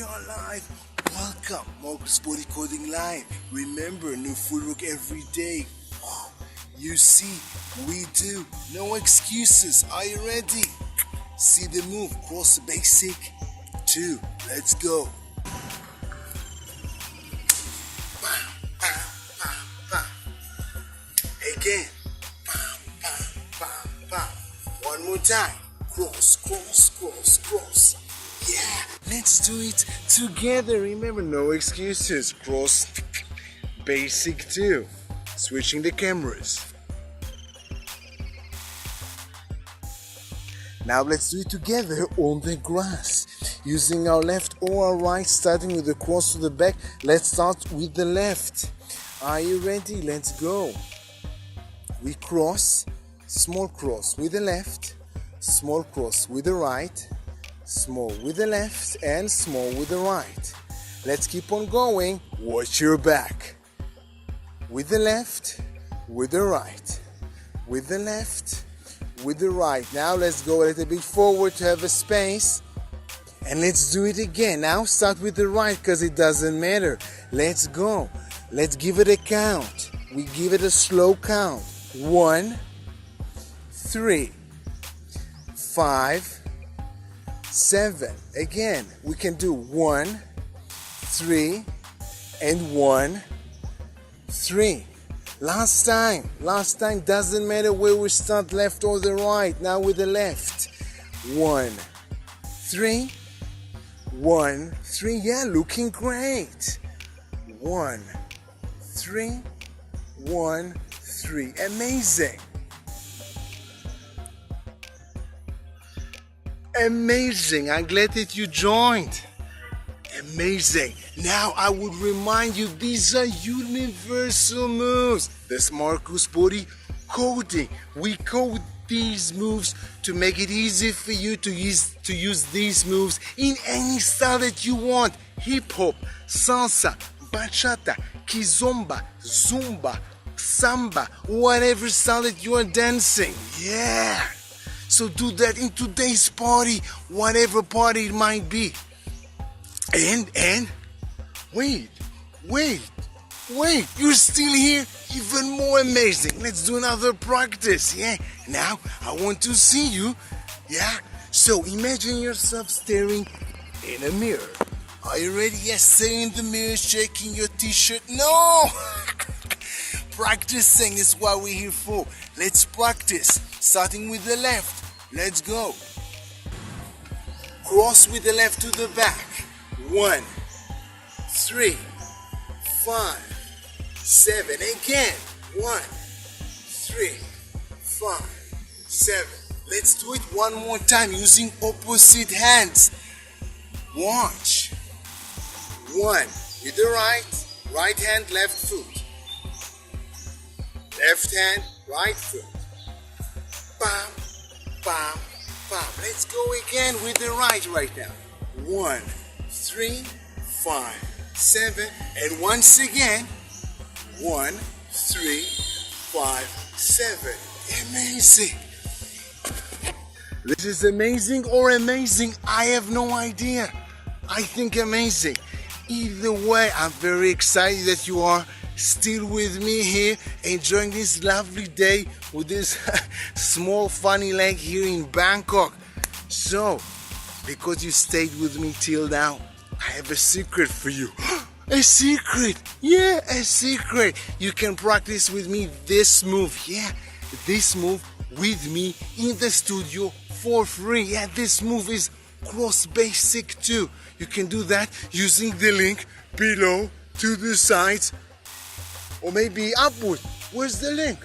are live. Welcome, Marcus Body Coding Live. Remember, new footwork every day. You see, we do. No excuses. Are you ready? See the move. Cross basic. 2. Let's go. Again. One more time. Cross, cross, cross, cross. Yeah, let's do it together. Remember, no excuses. Cross basic 2. Switching the cameras. Now let's do it together on the grass. Using our left or our right, starting with the cross to the back. Let's start with the left. Are you ready? Let's go. We cross, small cross with the left, small cross with the right, small with the left, and small with the right. Let's keep on going. Watch your back. With the left, with the right, with the left, with the right. Now let's go a little bit forward to have a space. And let's do it again. Now start with the right because it doesn't matter. Let's go. Let's give it a count. We give it a slow count. 1, 3, 5, 7. Again, we can do 1, 3, and 1, 3. Last time doesn't matter where we start, left or the right. Now with the left. 1, 3, 1, 3. Yeah, looking great. 1, 3, 1, 3. Amazing. Amazing. I'm glad that you joined. Amazing. Now I would remind you, these are universal moves. This Marcus Body Coding. We code these moves to make it easy for you to use these moves in any style that you want. Hip hop, salsa, bachata, Kizomba, Zumba, samba, whatever style that you are dancing. Yeah. So do that in today's party, whatever party it might be. And wait, you're still here? Even more amazing. Let's do another practice. Yeah. Now I want to see you. Yeah. So imagine yourself staring in a mirror. Are you ready? Yes, staring in the mirror, shaking your t-shirt. No. Practicing is what we're here for. Let's practice. Starting with the left. Let's go. Cross with the left to the back. 1, 3, 5, 7. Again. 1, 3, 5, 7. Let's do it one more time using opposite hands. Watch. 1 with the right hand, left foot. Left hand, right foot. Bam, bam, bam. Let's go again with the right now. 1, 3, 5, 7. And once again, 1, 3, 5, 7. Amazing. This is amazing or amazing. I have no idea. I think amazing. Either way, I'm very excited that you are still with me here, enjoying this lovely day with this small funny lake here in Bangkok. So, because you stayed with me till now, I have a secret for you. A secret! Yeah, a secret! You can practice with me this move. Yeah, this move with me in the studio for free. Yeah, this move is cross basic 2. You can do that using the link below, to the sides, or maybe upward. Where's the link?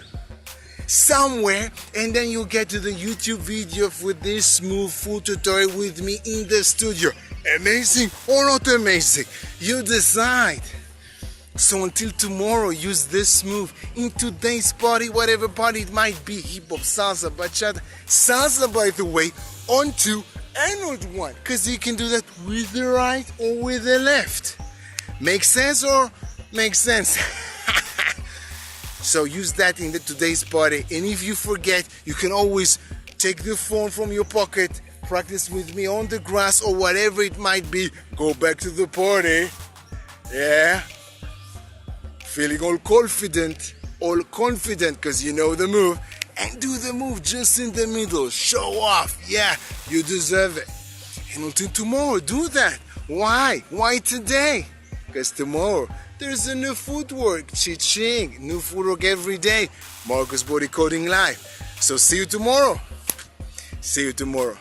Somewhere, and then you'll get to the YouTube video with this move full tutorial with me in the studio. Amazing or not amazing? You decide. So until tomorrow, use this move in today's party, whatever party it might be. Hip hop, salsa, bachata. Salsa, by the way, on 2 and not 1, because you can do that with the right or with the left. Make sense or make sense? So use that in today's party. And if you forget, you can always take the phone from your pocket, practice with me on the grass or whatever it might be. Go back to the party. Yeah? Feeling all confident because you know the move. And do the move just in the middle. Show off. Yeah, you deserve it. And until tomorrow, do that. Why? Why today? Because tomorrow, there's a new footwork. Chi-ching. New footwork every day. Marcus Body Coding Live. So see you tomorrow. See you tomorrow.